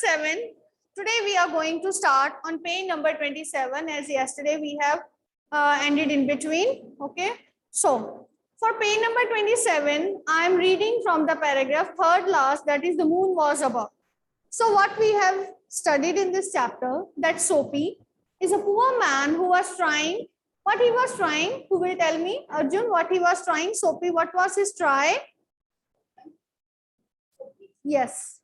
7. Today we are going to start on page number 27, as yesterday we have ended in between. Okay. So for page number 27, I am reading from the paragraph third last, that is the moon was above. So what we have studied in this chapter, that Soapy is a poor man who was trying. What he was trying, who will tell me? Arjun, what he was trying? Soapy, what was his try? Yes.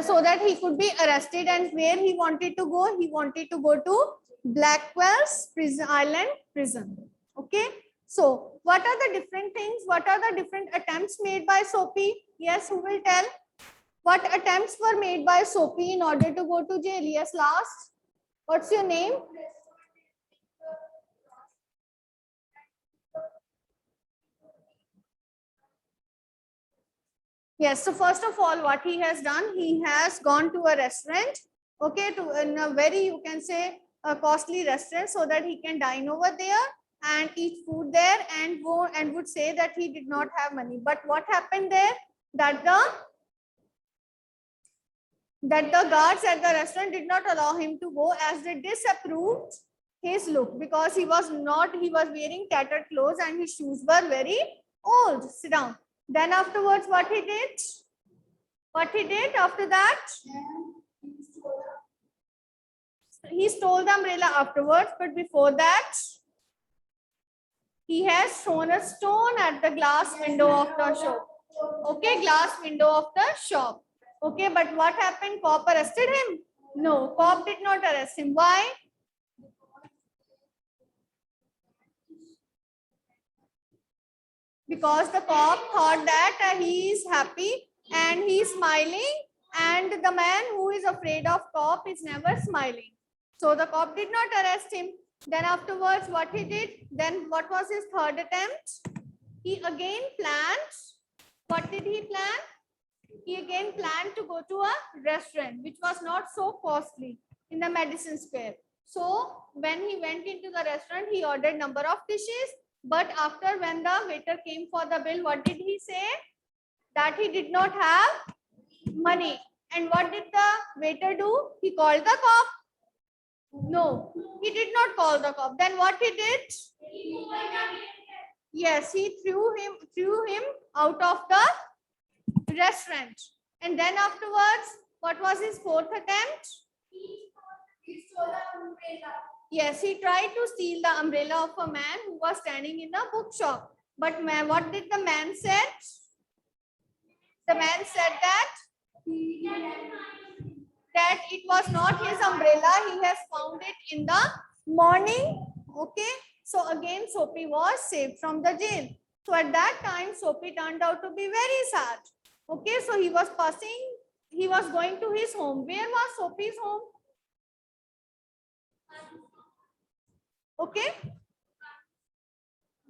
So that he could be arrested, and where he wanted to go? He wanted to go to Blackwell's prison, Island prison. Okay. So what are the different things? What are the different attempts made by Soapy? Yes, who will tell? What attempts were made by Soapy in order to go to jail? Yes, last. What's your name? Yes, so first of all, what he has done, he has gone to a restaurant, okay, to in a very, you can say, a costly restaurant, so that he can dine over there and eat food there, and go and would say that he did not have money. But what happened there? That the guards at the restaurant did not allow him to go, as they disapproved his look, because he was wearing tattered clothes and his shoes were very old. Sit down. Then afterwards, what he did? What he did after that? He stole the umbrella afterwards, but before that, he has thrown a stone at the glass window of the shop. Okay, glass window of the shop. Okay, but what happened? Cop arrested him? No, cop did not arrest him. Why? Because the cop thought that he is happy and he is smiling, and the man who is afraid of cop is never smiling. So the cop did not arrest him. Then afterwards, what he did? Then what was his third attempt? He again planned. What did he plan? He again planned to go to a restaurant which was not so costly in the Madison Square. So when he went into the restaurant, he ordered number of dishes. But after, when the waiter came for the bill, what did he say? That he did not have money. And what did the waiter do? He called the cop. No, he did not call the cop. Then what he did? Yes, he threw him out of the restaurant. And then afterwards, what was his fourth attempt? He stole the umbrella. Yes, he tried to steal the umbrella of a man who was standing in a bookshop. But what did the man said? The man said that it was not his umbrella. He has found it in the morning. Okay. So again, Soapy was saved from the jail. So at that time, Soapy turned out to be very sad. Okay. So he was going to his home. Where was Soapy's home? Okay.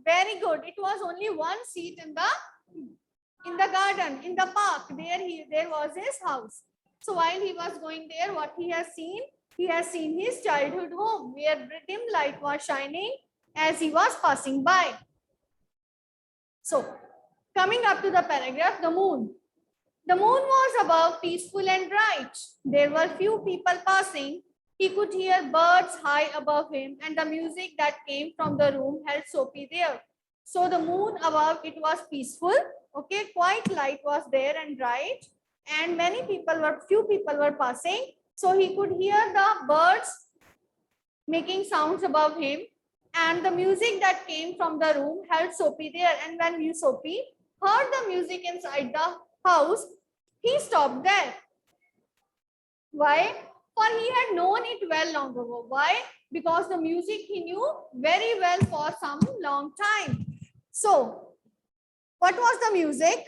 Very good. It was only one seat in the garden, in the park. There was his house. So while he was going there, what he has seen? He has seen his childhood home, where dim light was shining as he was passing by. So coming up to the paragraph, the moon. The moon was above, peaceful and bright. There were few people passing. He could hear birds high above him, and the music that came from the room held Soapy there. So the moon above, it was peaceful. Okay, quite light was there and bright, and few people were passing. So he could hear the birds making sounds above him, and the music that came from the room held Soapy there. And when Soapy heard the music inside the house, he stopped there. Why? For he had known it well long ago. Why? Because the music he knew very well for some long time. So, what was the music?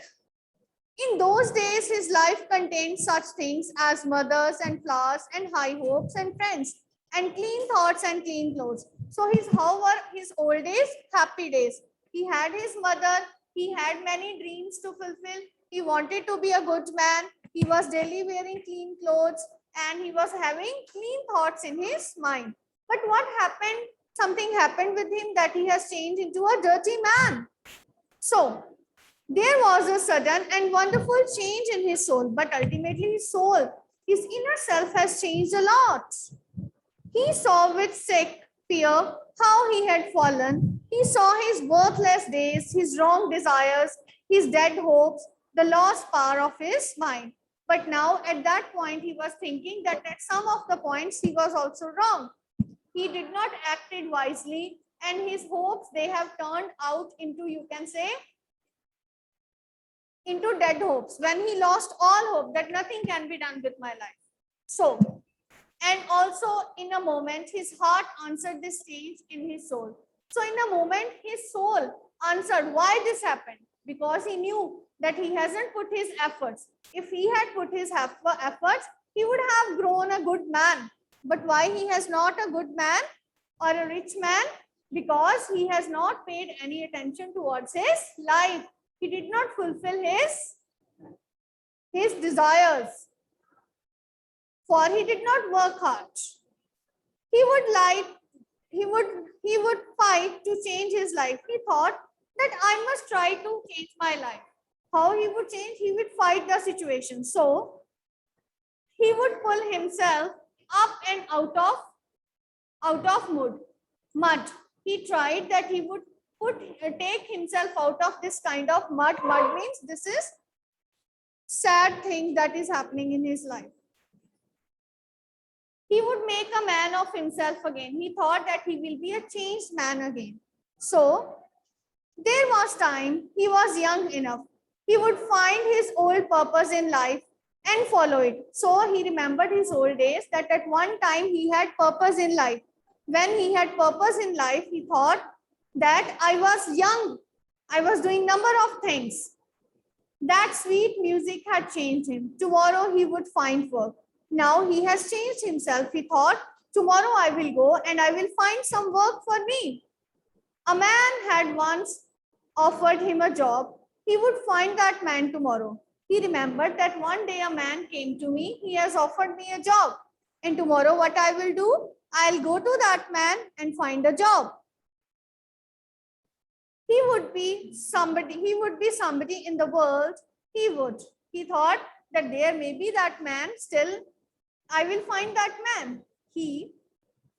In those days, his life contained such things as mothers and flowers and high hopes and friends and clean thoughts and clean clothes. So how were his old days? Happy days. He had his mother. He had many dreams to fulfill. He wanted to be a good man. He was daily wearing clean clothes, and he was having clean thoughts in his mind. But what happened? Something happened with him that he has changed into a dirty man. So There was a sudden and wonderful change in his soul, but ultimately his soul, his inner self has changed a lot. He saw with sick fear how he had fallen. He saw his worthless days, his wrong desires, his dead hopes, the lost power of his mind. But now at that point, he was thinking that at some of the points he was also wrong. He did not acted wisely, and his hopes, they have turned out into, you can say, into dead hopes, when he lost all hope that nothing can be done with my life. So, and also in a moment, his heart answered this change in his soul. So in a moment, his soul answered why this happened, because he knew that he hasn't put his efforts. If he had put his efforts, he would have grown a good man. But why he has not a good man or a rich man? Because he has not paid any attention towards his life. He did not fulfill his desires, for he did not work hard. He would fight to change his life. He thought that I must try to change my life. How he would change? He would fight the situation. So he would pull himself up and out of mud. He tried that he would take himself out of this kind of mud. Mud means this is sad thing that is happening in his life. He would make a man of himself again. He thought that he will be a changed man again. So there was time, he was young enough. He would find his old purpose in life and follow it. So he remembered his old days, that at one time he had purpose in life. When he had purpose in life, he thought that I was young. I was doing number of things. That sweet music had changed him. Tomorrow he would find work. Now he has changed himself. He thought, tomorrow I will go and I will find some work for me. A man had once offered him a job. He would find that man tomorrow. He remembered that one day a man came to me. He has offered me a job. And tomorrow what I will do? I'll go to that man and find a job. He would be somebody in the world. He thought that there may be that man still. I will find that man. He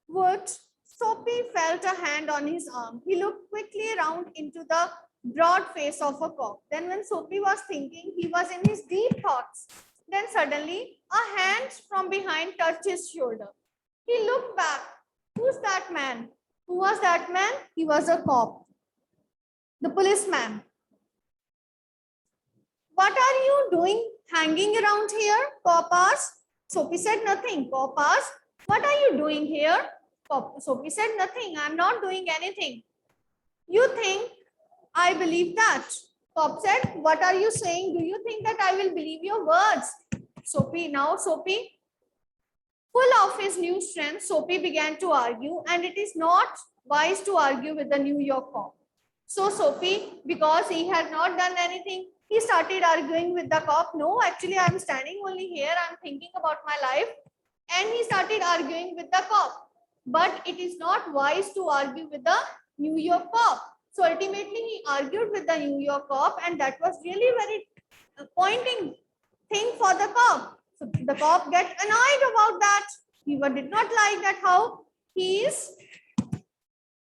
would. Soapy felt a hand on his arm. He looked quickly around into the broad face of a cock. Then when Soapy was thinking, he was in his deep thoughts. Then suddenly a hand from behind touched his shoulder. He looked back. Who's that man? Who was that man? He was a cop. The policeman. What are you doing hanging around here? Cop asked. Soapy said nothing. Cop asked, what are you doing here? Soapy said nothing. I'm not doing anything. You think I believe that? Cop said, what are you saying? Do you think that I will believe your words? Soapy, full of his new strength, Soapy began to argue, and it is not wise to argue with the New York cop. So Soapy, because he had not done anything, he started arguing with the cop. No, actually I'm standing only here. I'm thinking about my life. And he started arguing with the cop. But it is not wise to argue with the New York cop. So ultimately he argued with the New York cop, and that was really very pointing thing for the cop. So the cop get annoyed about that. He did not like that how he is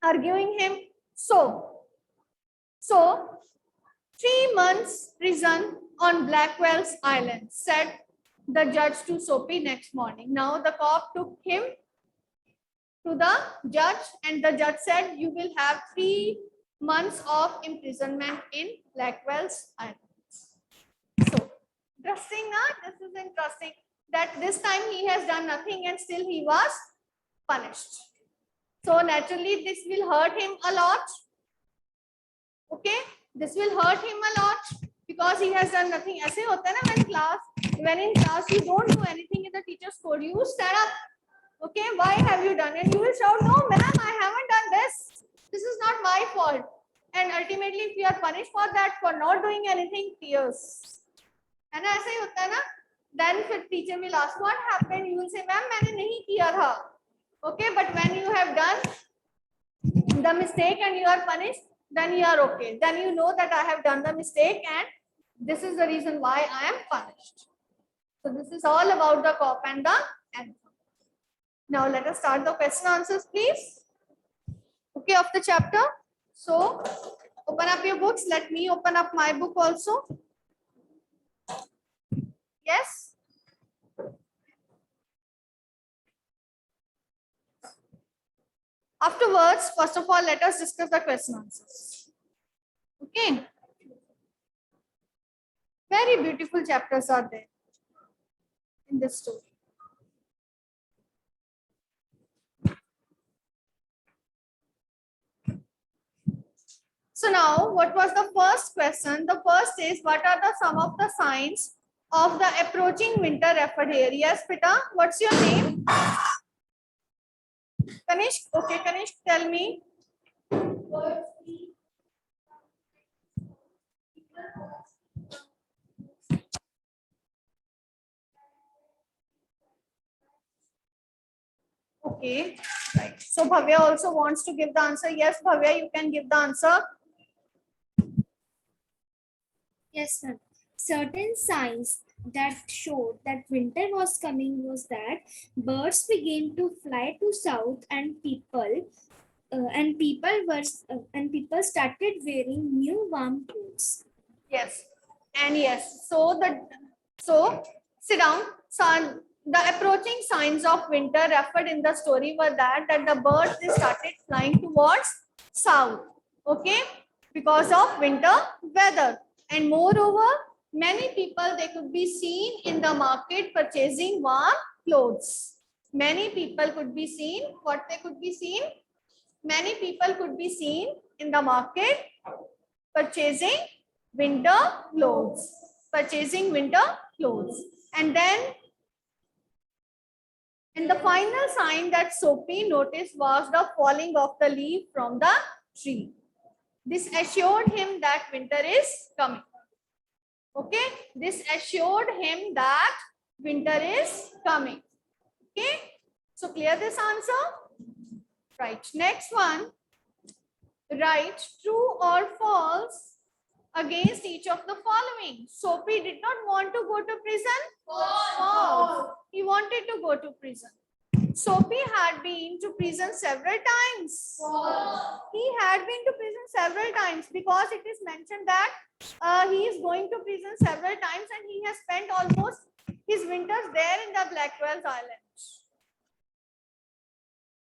arguing him. So 3 months prison on Blackwell's Island, said the judge to Soapy next morning. Now the cop took him to the judge, and the judge said, you will have 3 months of imprisonment in Blackwell's Island. So interesting, this is interesting that this time he has done nothing and still he was punished. So naturally this will hurt him a lot. Okay, this will hurt him a lot because he has done nothing. ऐसे होता है ना, when in class you don't do anything and the teacher scold you, stand up. Okay, why have you done? And you will shout, no ma'am, I haven't done this. This is not my fault. And ultimately if you are punished for that, for not doing anything, tears. And ऐसे ही होता है ना, then फिर teacher will ask what happened. You will say, ma'am, मैंने नहीं किया था. Okay, but when you have done the mistake and you are punished, then you are okay. Then you know that I have done the mistake and this is the reason why I am punished. So this is all about the cop and the anthem. Now let us start the question answers, please. Okay, of the chapter. So open up your books. Let me open up my book also. Yes. Afterwards, first of all, let us discuss the question answers. Okay. Very beautiful chapters are there in this story. So now, what was the first question? The first is, what are the some of the signs of the approaching winter referred here? Yes, Pita, what's your name? Kanishk. Okay, Kanishk, tell me. Okay, right. So Bhavya also wants to give the answer. Yes, Bhavya, you can give the answer. Yes, sir. Certain signs that showed that winter was coming was that birds began to fly to south, and people started wearing new warm clothes. Yes, and yes. So sit down. Son, the approaching signs of winter referred in the story were that the birds they started flying towards south. Okay, because of winter weather, and moreover, many people they could be seen in the market purchasing warm clothes. Many people could be seen. What they could be seen? Many people could be seen in the market purchasing winter clothes. Purchasing winter clothes. And then, and the final sign that Sophie noticed was the falling of the leaf from the tree. This assured him that winter is coming. Okay, this assured him that winter is coming. Okay, so clear this answer? Right, next one. Write true or false against each of the following. Sophie did not want to go to prison. False. He wanted to go to prison. Sophie had been to prison several times. False. He had been to prison several times because it is mentioned that he is going to prison several times and he has spent almost his winters there in the Blackwell's Island.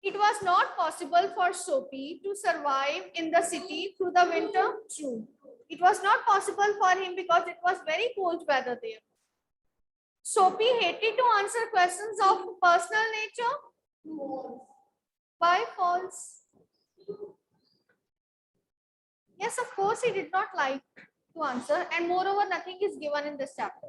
It was not possible for Sophie to survive in the city through the winter. True. It was not possible for him because it was very cold weather there. Sophie hated to answer questions of personal nature. Why false? Yes, of course, he did not like to answer, and moreover, nothing is given in this chapter.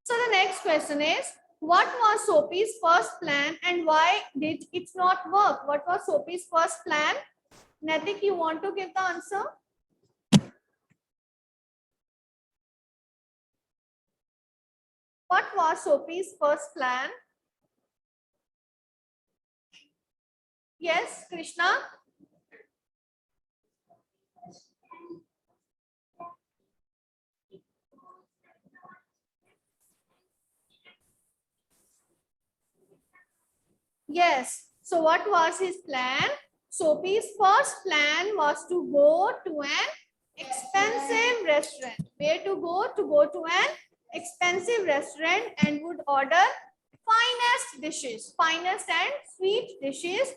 So the next question is, what was Sophie's first plan and why did it not work? What was Sophie's first plan? Natik, you want to give the answer? What was Sophie's first plan? Yes, Krishna? Yes. So what was his plan? Sophie's first plan was to go to an expensive restaurant. Where to go? To go to an expensive restaurant and would order finest dishes, finest and sweet dishes.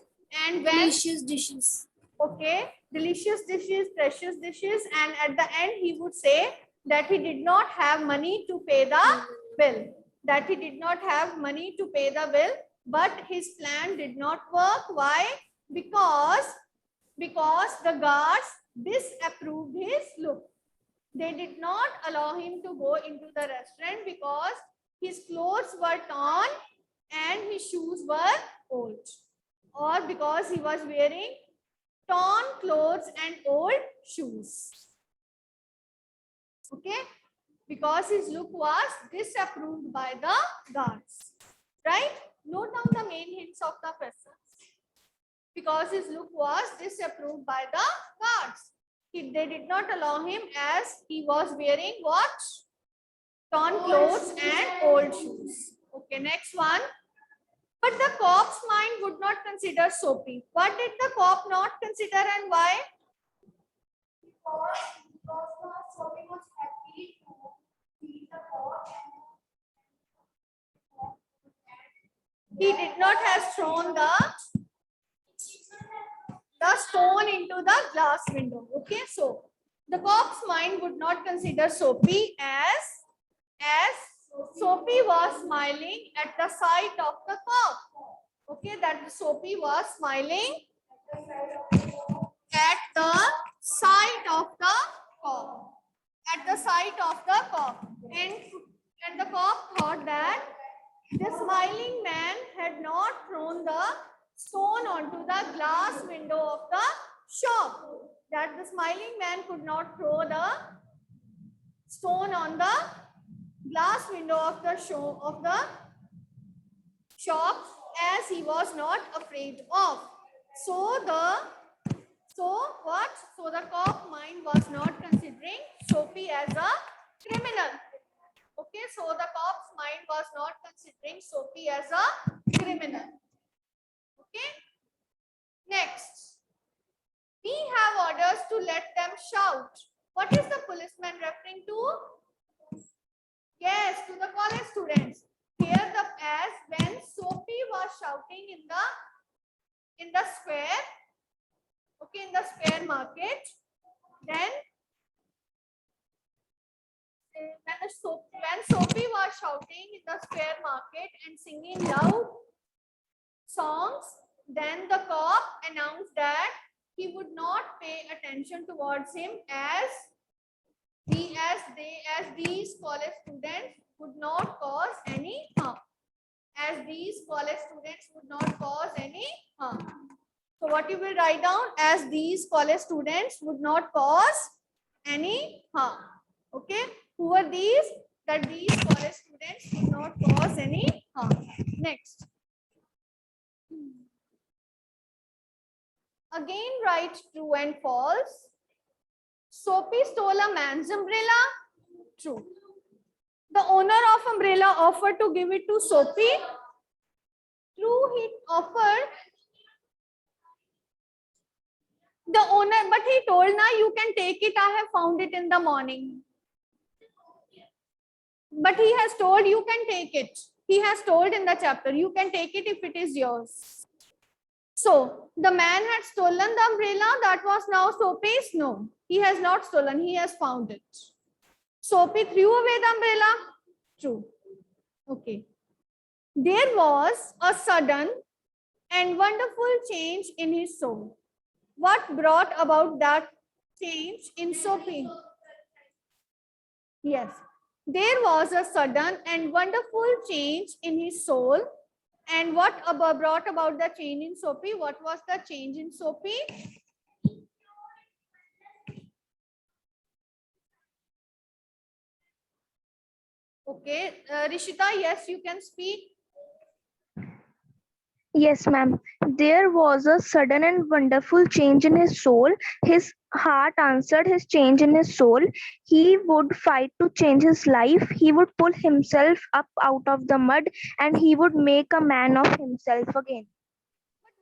And when Delicious dishes. okay, delicious dishes, precious dishes, and at the end he would say that he did not have money to pay the bill. That he did not have money to pay the bill, but his plan did not work. Why? Because the guards disapproved his look. They did not allow him to go into the restaurant because his clothes were torn and his shoes were old, or because he was wearing torn clothes and old shoes. Okay, because his look was disapproved by the guards. Right? Note down the main hints of the question. Because his look was disapproved by the guards. They did not allow him as he was wearing what? Torn clothes and old shoes. Okay, next one. But the cop's mind would not consider Soapy. What did the cop not consider and why? Because Soapy was happy to see the cop. He did not have thrown the stone into the glass window. Okay, so the cop's mind would not consider Soapy as Soapy was smiling at the sight of the cop. Okay, that Soapy was smiling at the sight of the cop. At the sight of the cop. And the cop thought that the smiling man had not thrown the stone onto the glass window of the shop. That the smiling man could not throw the stone on the glass window of the shop as he was not afraid of. So the cop mind was not considering Soapy as a criminal. Okay, so the cop's mind was not considering Soapy as a criminal. Okay, next. We have orders to let them shout. What is the policeman referring to? Yes, to the college students. Here as when Soapy was shouting in the square, okay, in the square market, then when Soapy was shouting in the square market and singing loud songs, then the cop announced that he would not pay attention towards him as these college students would not cause any harm. As these college students would not cause any harm. So what you will write down? As these college students would not cause any harm. Okay. Who are these? That these college students would not cause any harm. Next. Again write true and false. Soapy stole a man's umbrella. True. The owner of umbrella offered to give it to Soapy. True, he offered. The owner, but he told, now you can take it. I have found it in the morning. But he has told you can take it. He has told in the chapter, you can take it if it is yours. So the man had stolen the umbrella that was now Soapy's. No, he has not stolen. He has found it. Soapy threw away the umbrella. True. Okay. There was a sudden and wonderful change in his soul. What brought about that change in Soapy? Yes. There was a sudden and wonderful change in his soul. And what brought about the change in Soapy? What was the change in Soapy? Okay, Rishita, yes, you can speak. Yes, ma'am. There was a sudden and wonderful change in his soul. His heart answered his change in his soul. He would fight to change his life. He would pull himself up out of the mud and he would make a man of himself again.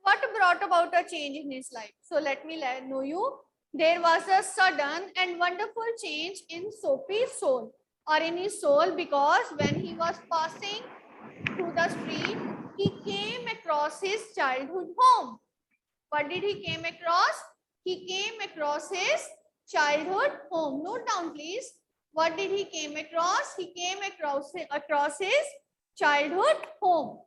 But what brought about a change in his life? So let me know you. There was a sudden and wonderful change in Soapy's soul or in his soul because when he was passing through the street, he came across his childhood home. What did he came across? He came across his childhood home. Note down, please. What did he came across? He came across his childhood home,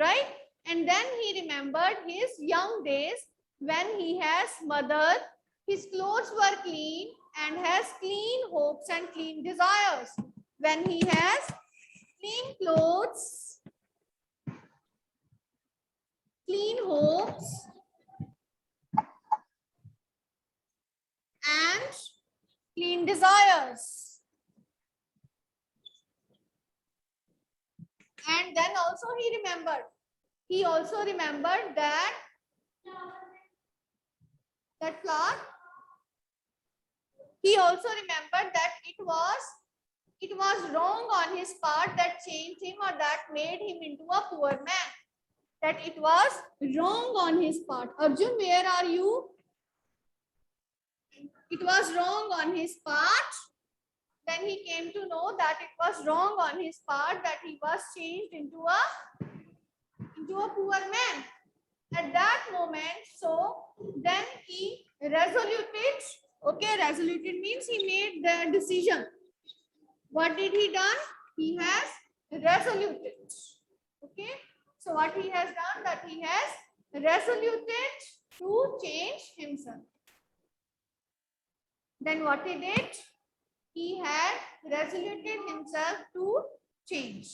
right? And then he remembered his young days when he has mothered, his clothes were clean and has clean hopes and clean desires. When he has clean clothes, clean hopes, and clean desires. And then also he also remembered that flower, he also remembered that it was wrong on his part that changed him or that made him into a poor man. That it was wrong on his part. Arjun, where are you? It was wrong on his part. Then he came to know that it was wrong on his part that he was changed into a poor man. At that moment, so then he resoluted. Okay, resoluted means he made the decision. What did he done? He has resoluted. Okay, so what he has done, that he has resoluted to change himself. Then what he did? He had resoluted himself to change,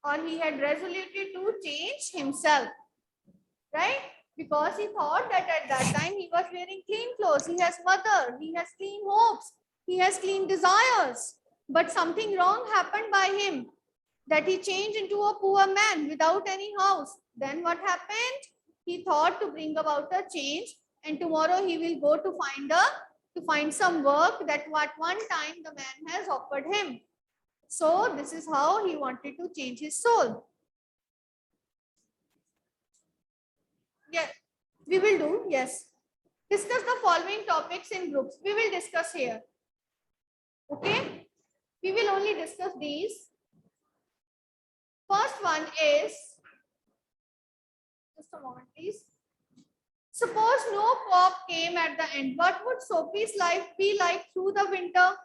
or he had resoluted to change himself, right? Because he thought that at that time he was wearing clean clothes, he has mother, he has clean hopes, he has clean desires, but something wrong happened by him, that he changed into a poor man without any house. Then what happened? He thought to bring about a change, and tomorrow he will go to find some work that at one time the man has offered him. So this is how he wanted to change his soul. Yes, we will do. Yes. Discuss the following topics in groups. We will discuss here. Okay. We will only discuss these. First one is, just a moment please. Suppose no pop came at the end. What would Sophie's life be like through the winter?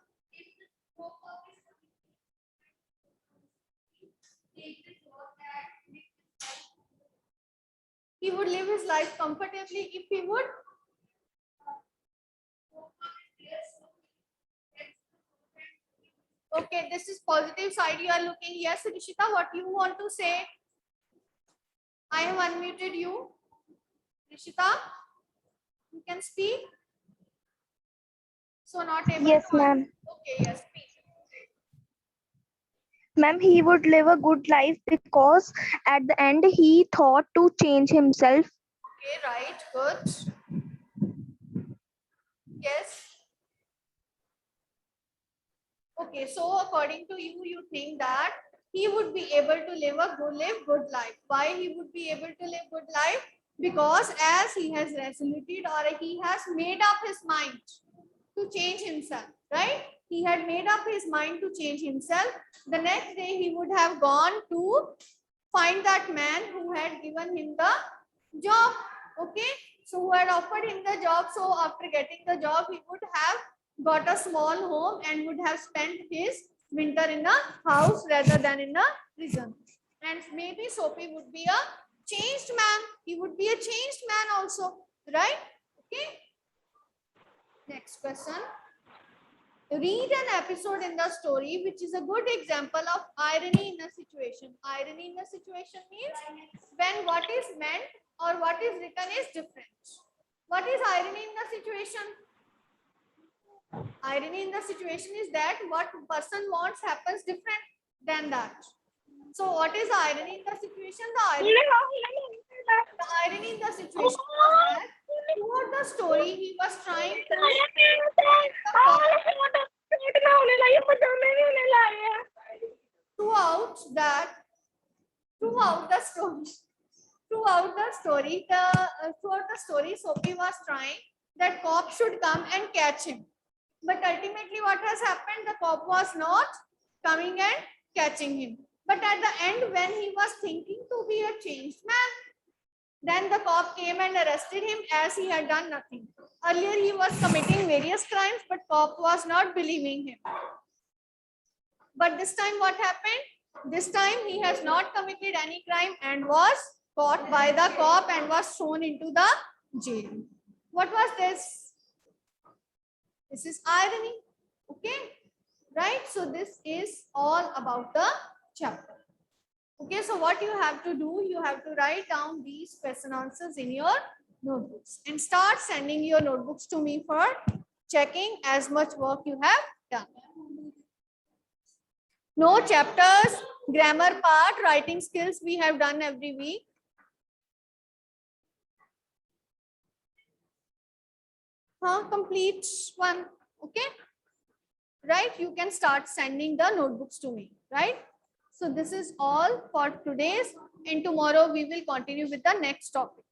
He would live his life comfortably if he would. Okay, this is positive side you are looking. Yes, Rishita, what you want to say? I have unmuted you. Rishita, you can speak. So not able Yes, to. ma'am. Okay, yes, speak. Ma'am, he would live a good life because at the end he thought to change himself. Okay, right, good. Yes. Okay, so according to you, you think that he would be able to live good life. Why he would be able to live good life? Because as he has resoluted, or he has made up his mind to change himself, right? He had made up his mind to change himself. The next day he would have gone to find that man who had given him the job. Okay, so who had offered him the job. So after getting the job, he would have got a small home and would have spent his winter in a house rather than in a prison. And maybe Sophie would be a changed man. He would be a changed man also, right? Okay. Next question. Read an episode in the story which is a good example of irony in a situation. Irony in a situation means when what is meant or what is written is different. What is irony in the situation? Irony in the situation is that what person wants happens different than that. So what is irony in the situation? The irony in the situation was that throughout the story he was trying to throughout the story Sophie was trying that cop should come and catch him, but ultimately what has happened, the cop was not coming and catching him. But at the end, when he was thinking to be a changed man, then the cop came and arrested him as he had done nothing. Earlier he was committing various crimes, but cop was not believing him. But this time what happened? This time he has not committed any crime and was caught by the cop and was thrown into the jail. What was this? This is irony. Okay, right? So this is all about the chapter. Okay, so what you have to do, you have to write down these question answers in your notebooks and start sending your notebooks to me for checking as much work you have done. No chapters, grammar part, writing skills we have done every week. Complete one. Okay, right? You can start sending the notebooks to me, right? So this is all for today's, and tomorrow we will continue with the next topic.